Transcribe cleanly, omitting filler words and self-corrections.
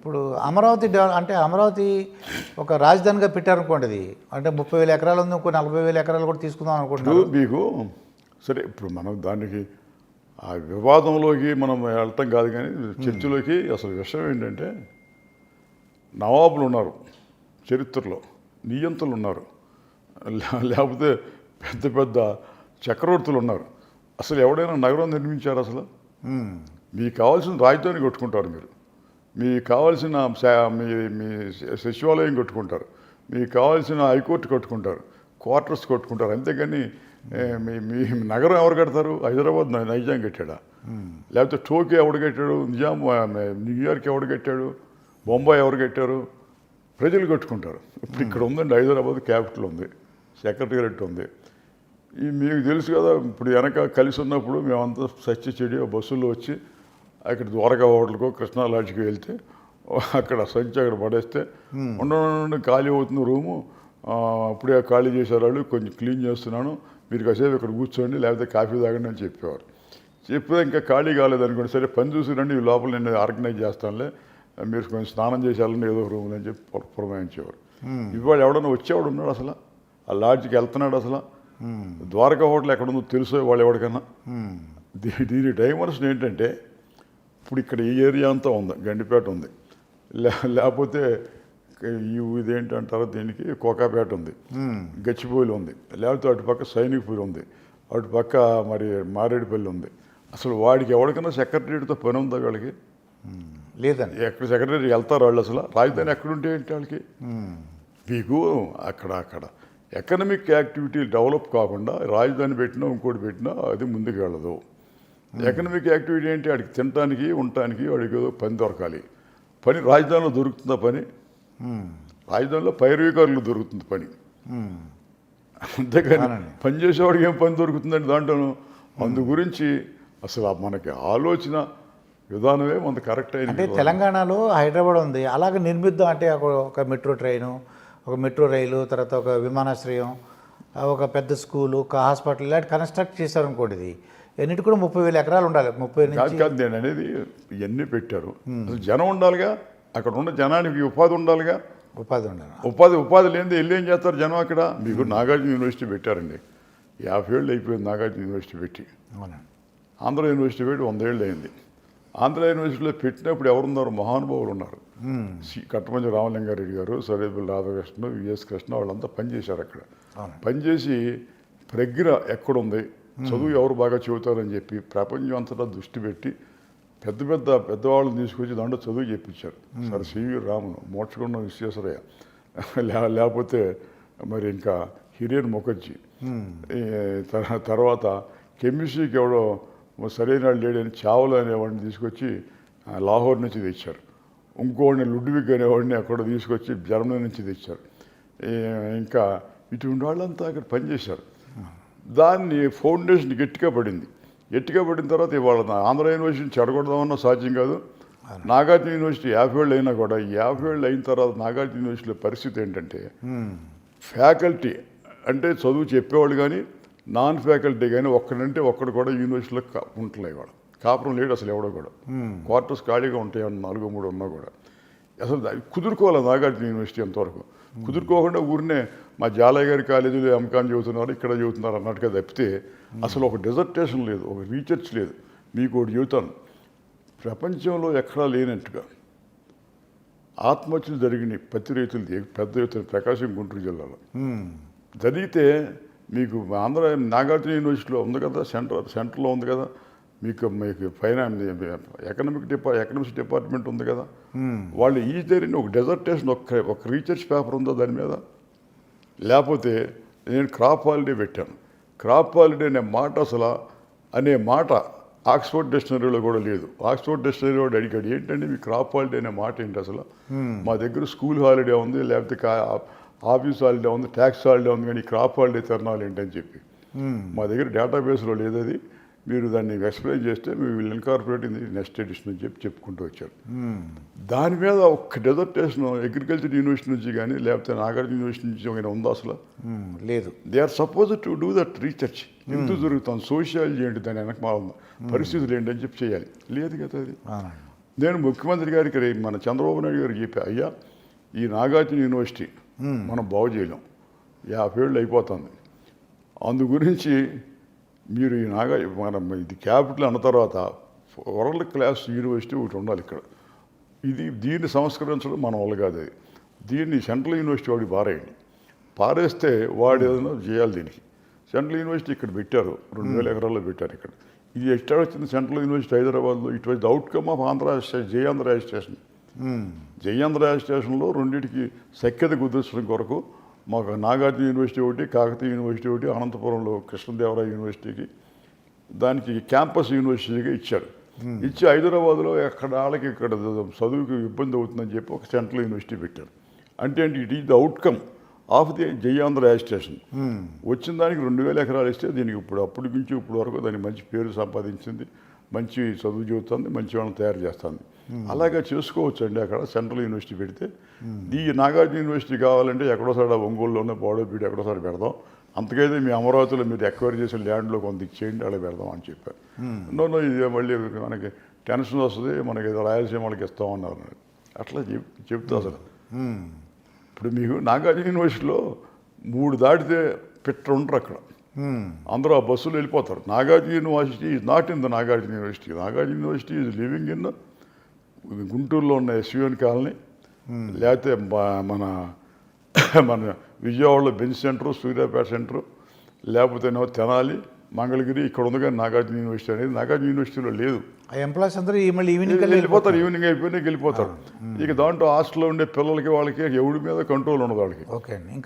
ఇప్పుడు అమరావతి అంటే అమరావతి ఒక రాజధానిగా పెట్టారనుకోండి, అది అంటే 30,000 ఎకరాలు ఉంది, ఇంకో 40,000 ఎకరాలు కూడా తీసుకుందాం అనుకుంటున్నారు. మీకు సరే ఇప్పుడు మనం దానికి ఆ వివాదంలోకి మనం వెళ్ళటం కాదు, కానీ చర్చలోకి అసలు విషయం ఏంటంటే నవాబులు ఉన్నారు చరిత్రలో, నియంతలు ఉన్నారు, లేకపోతే పెద్ద పెద్ద చక్రవర్తులు ఉన్నారు. అసలు ఎవడైనా నగరం నిర్మించారు? అసలు మీకు కావాల్సిన రాజధాని కొట్టుకుంటారు, మీకు కావాల్సిన మీ సచివాలయం కొట్టుకుంటారు, మీకు కావాల్సిన హైకోర్టు కొట్టుకుంటారు, క్వార్టర్స్ కొట్టుకుంటారు. అంతేగాని మీ నగరం ఎవరు కడతారు? హైదరాబాద్ నైజాం కట్టాడా? లేకపోతే టోక్యో ఎవడు కట్టాడు? న్యూయార్క్ ఎవడు కట్టాడు? బొంబాయి ఎవరు కట్టారు? ప్రజలు కట్టుకుంటారు. ఇప్పుడు ఇక్కడ ఉందండి, హైదరాబాద్ క్యాపిటల్ ఉంది, సెక్రటేరియట్ ఉంది. మీకు తెలుసు కదా, ఇప్పుడు వెనక కలిసి ఉన్నప్పుడు మేమంతా సచ్చి చెడి బస్సుల్లో వచ్చి అక్కడ ద్వారకా హోటల్కో కృష్ణా లాడ్జ్కి వెళ్తే అక్కడ సంచి అక్కడ పడేస్తే ఉండ ఖాళీ అవుతుంది రూము, అప్పుడే ఖాళీ చేశారు వాళ్ళు, కొంచెం క్లీన్ చేస్తున్నాను, మీరు కాసేపు ఇక్కడ కూర్చోండి లేకపోతే కాఫీ తాగండి అని చెప్పేవారు. చెప్పితే ఇంకా ఖాళీ కాలేదనుకోండి, సరే పని చూసి రండి, ఈ లోపల నేను ఆర్గనైజ్ చేస్తానులే, మీరు కొంచెం స్నానం చేసేయాలని ఏదో రూమ్ అని చెప్పి పురమాయించేవారు. ఇవాళ ఎవడన్నా వచ్చేవాడు ఉన్నాడు అసలు? ఆ లాడ్జ్కి వెళ్తున్నాడు అసలు? ద్వారకా హోటల్ ఎక్కడుందో తెలుసో వాళ్ళు ఎవరికన్నా? దీని డైమెన్షన్ ఏంటంటే ఇప్పుడు ఇక్కడ ఈ ఏరియా అంతా ఉంది, గండిపేట ఉంది, లేకపోతే ఇదేంటంటారో దీనికి కోకాపేట ఉంది, గచ్చిబౌలి ఉంది, లేకపోతే అటుపక్క సైనిక్పూర్ ఉంది, అటుపక్క మరి మారేడుపల్లి ఉంది. అసలు వాడికి ఎవరికైనా సెక్రటరీతో పని ఉందా వాళ్ళకి? లేదండి. ఎక్కడ సెక్రటరీ వెళ్తారు వాళ్ళు? అసలు రాజధాని ఎక్కడుంటే ఏంటి వాళ్ళకి? మీకు అక్కడ ఎకనమిక్ యాక్టివిటీ డెవలప్ కాకుండా రాజధాని పెట్టినా ఇంకోటి పెట్టినా అది ముందుకు వెళ్ళదు. ఎకనమిక్ యాక్టివిటీ ఏంటి? వాడికి తినడానికి ఉండటానికి వాడికి ఏదో పని దొరకాలి. పని రాజధానిలో దొరుకుతుందా? పని రాజధానిలో పైరవీకారులు దొరుకుతుంది పని, అంతేగాని పని చేసేవాడికి ఏం పని దొరుకుతుందండి దాంట్లోనూ? అందు గురించి అసలు మనకి ఆలోచన విధానమే మన కరెక్ట్ అయింది. అంటే తెలంగాణలో హైదరాబాద్ ఉంది, అలాగే నిర్మిద్దాం అంటే ఒక మెట్రో ట్రైను, ఒక మెట్రో రైలు, తర్వాత ఒక విమానాశ్రయం, ఒక పెద్ద స్కూలు, ఒక హాస్పిటల్ ఇలాంటి కన్స్ట్రక్ట్ చేశారనుకోండి, ఇది ఎన్నిటి కూడా 30,000 ఎకరాలు ఉండాలి. 30 కాదు నేను అనేది ఇవన్నీ పెట్టారు, జనం ఉండాలిగా, అక్కడ ఉన్న జనానికి ఉపాధి ఉండాలిగా. ఉపాధి ఉండాలి. ఉపాధి లేనిది వెళ్ళి ఏం చేస్తారు జనం అక్కడ? మీకు నాగార్జున యూనివర్సిటీ పెట్టారండి, 50 ఏళ్ళు అయిపోయింది నాగార్జున యూనివర్సిటీ పెట్టి. ఆంధ్ర యూనివర్సిటీ పెట్టి 100 ఏళ్ళు అయింది. ఆంధ్ర యూనివర్సిటీలో పెట్టినప్పుడు ఎవరున్నారు? మహానుభావులు ఉన్నారు. కట్టమంచి రామలింగారెడ్డి గారు, సరేపల్లి రాధాకృష్ణ, విఎస్ కృష్ణ, వాళ్ళంతా పనిచేశారు అక్కడ. పనిచేసి ప్రజ్ఞ ఎక్కడుంది, చదువు ఎవరు బాగా చెబుతారని చెప్పి ప్రపంచం అంతటా దృష్టి పెట్టి పెద్దవాళ్ళని తీసుకొచ్చి దాంట్లో చదువు చెప్పించారు. సరే సివి రామన్, మోక్షగుండం విశ్వేశ్వరయ్య, లేకపోతే మరి ఇంకా హిరియన్ ముఖర్జీ, తర్వాత కెమిస్ట్రీకి ఎవడో సరైన లేడని చావలు అనేవాడిని తీసుకొచ్చి లాహోర్ నుంచి తెచ్చారు. ఇంకోడిని లుడ్విగ్ అనేవాడిని అక్కడ తీసుకొచ్చి జర్మనీ నుంచి తెచ్చారు. ఇంకా ఇటువంటి వాళ్ళంతా అక్కడ పనిచేశారు. దాన్ని ఫౌండేషన్ గట్టిగా పడింది. గట్టిగా పడిన తర్వాత ఇవాళ ఆంధ్ర యూనివర్సిటీని చెడగొడదామన్నా సాధ్యం కాదు. నాగార్జున యూనివర్సిటీ 50 ఏళ్ళు అయినా కూడా 50 ఏళ్ళు అయిన తర్వాత నాగార్జున యూనివర్సిటీలో పరిస్థితి ఏంటంటే ఫ్యాకల్టీ అంటే చదువు చెప్పేవాళ్ళు కానీ నాన్ ఫ్యాకల్టీ కానీ ఒక్కడంటే ఒక్కడు కూడా యూనివర్సిటీలో ఉంటలే. వాడు కాపురం లేడు అసలు ఎవడో కూడా. క్వార్టర్స్ ఖాళీగా ఉంటాయి, 4, 3 ఉన్నా కూడా. అసలు కుదురుకోవాలి నాగార్జున యూనివర్సిటీ అంతవరకు. కుదురుకోకుండా ఊరినే మా జాలయ్య గారి కాలేజీలో ఎంకాన్ చదువుతున్నారు, ఇక్కడ చదువుతున్నారు అన్నట్టుగా తప్పితే అసలు ఒక డిజర్టేషన్ లేదు, ఒక రీసెర్చ్ లేదు. మీకు ఒకటి చెబుతాను, ప్రపంచంలో ఎక్కడా లేనట్టుగా ఆత్మహత్యలు జరిగినాయి పత్తి రైతులు, పెద్ద రైతులు ప్రకాశం గుంటూరు జిల్లాలో జరిగితే మీకు ఆంధ్ర నాగార్జున యూనివర్సిటీలో ఉంది కదా, సెంటర్లో ఉంది కదా, మీకు ఎకనామిక్స్ డిపార్ట్మెంట్ ఉంది కదా, వాళ్ళు ఈ జరిగిన ఒక డెజర్టేషన్ ఒక రీసెర్చ్ పేపర్ ఉందో దాని మీద? లేకపోతే నేను క్రాప్ హాలిడే పెట్టాను. క్రాప్ హాలిడే అనే మాట ఆక్స్ఫర్డ్ డిక్షనరీలో కూడా లేదు. ఆక్స్ఫర్డ్ డిక్షనరీ వాడు అడిగాడు, ఏంటంటే మీ క్రాప్ హాలిడే అనే మాట ఏంటి అసలు? మా దగ్గర స్కూల్ హాలిడే ఉంది, లేకపోతే ఆఫీస్ హాలిడే ఉంది, ట్యాక్స్ హాలిడే ఉంది, కానీ క్రాప్ హాలిడే తిరణాలు ఏంటని చెప్పి మా దగ్గర డేటాబేస్లో లేదు. అది మీరు దాన్ని ఎక్స్ప్లెయిన్ చేస్తే మీ will incorporate in the next edition అని చెప్పుకుంటూ వచ్చారు. దాని మీద ఒక్క డెజర్టేషన్ అగ్రికల్చర్ యూనివర్సిటీ నుంచి కానీ లేకపోతే నాగార్జున యూనివర్సిటీ నుంచి ఏమైనా ఉందా అసలు? లేదు. They are suppose to do that research. ఎందుకు జరుగుతుంది, సోషియాలజీ ఏంటి, దాని వెనక మా పరిస్థితులు ఏంటి అని చెప్పి చేయాలి. లేదు కదా అది. నేను ముఖ్యమంత్రి గారికి మన చంద్రబాబు నాయుడు గారికి చెప్పా, అయ్యా ఈ నాగార్జున యూనివర్సిటీ మనం బాగు చేయలేం, 50 ఏళ్ళు అయిపోతుంది. అందు గురించి మీరు ఈ మన ఇది క్యాపిటల్ అన్న తర్వాత వరల్డ్ క్లాస్ యూనివర్సిటీ ఒకటి ఉండాలి ఇక్కడ. దీన్ని సంస్కరించడం మన వల్ల కాదు. అది దీన్ని సెంట్రల్ యూనివర్సిటీ వాడికి పారేయండి. పారేస్తే వాడు ఏదైనా చేయాలి. దీనికి సెంట్రల్ యూనివర్సిటీ ఇక్కడ పెట్టారు, 2000 ఎకరాల్లో పెట్టారు. ఇక్కడ ఇది ఎక్కడ వచ్చింది? సెంట్రల్ యూనివర్సిటీ హైదరాబాద్లో. It was the outcome of Jaya Andhra registration. Jaya Andhra రిజిస్ట్రేషన్లో రెండింటికి సఖ్యత కుదిర్చడం కొరకు మాకు నాగార్జున యూనివర్సిటీ ఒకటి, కాకతీయ యూనివర్సిటీ ఒకటి, అనంతపురంలో కృష్ణదేవరాయ యూనివర్సిటీకి దానికి క్యాంపస్ యూనివర్సిటీగా ఇచ్చాడు. ఇచ్చి హైదరాబాద్లో ఎక్కడ వాళ్ళకి ఇక్కడ చదువుకి ఇబ్బంది అవుతుందని చెప్పి ఒక సెంట్రల్ యూనివర్సిటీ పెట్టారు. అంటే it is the outcome of the Jaya Andhra registration. వచ్చిన దానికి 2000 ఎకరాలు ఇస్తే దీనికి అప్పటి నుంచి ఇప్పుడు వరకు దానికి మంచి పేరు సంపాదించింది, మంచి చదువు చెబుతుంది, మంచి వాళ్ళని తయారు చేస్తుంది. అలాగే చేసుకోవచ్చు అండి. అక్కడ సెంట్రల్ యూనివర్సిటీ పెడితే ఈ నాగార్జున యూనివర్సిటీ కావాలంటే ఎక్కడోసారి ఒంగోలులోనే పాడోపీడి ఎక్కడోసారి పెడదాం, అంతకైతే మీ అమరావతిలో మీరు ఎక్వైర్ చేసిన ల్యాండ్లో కొంత ఇచ్చేయండి, అలా పెడదాం అని చెప్పారు. నో ఇది మళ్ళీ మనకి టెన్షన్ వస్తుంది, మనకి ఏదో రాయలసీమ వాళ్ళకి ఇస్తామన్నారు. అట్లా చెప్తా అసలు. ఇప్పుడు మీకు నాగార్జున యూనివర్సిటీలో 3 దాటితే ఉండరు అక్కడ. అందరూ ఆ బస్సులు వెళ్ళిపోతారు. Nagarjuna university is not in the Nagarjuna university. Nagarjuna university is living in గుంటూరులో ఉన్న ఎస్యూఎన్ కాలనీ, లేకపోతే మన విజయవాడలో బెంచ్ సెంటరు, సూర్యాపేట సెంటరు, లేకపోతే తెనాలి, మంగళగిరి, ఇక్కడ ఉంది. కానీ నాగార్జున యూనివర్సిటీ అనేది నాగార్జున యూనివర్సిటీలో లేదు. ఆ ఎంప్లాయీస్ అందరూ మళ్ళీ ఈవినింగ్ వెళ్ళిపోతారు. ఈవినింగ్ అయిపోయినా వెళ్ళిపోతారు. ఇక దాంట్లో హాస్టల్లో ఉండే పిల్లలకి వాళ్ళకి ఎవడి మీద కంట్రోల్ ఉండదు వాళ్ళకి. ఓకే అండి.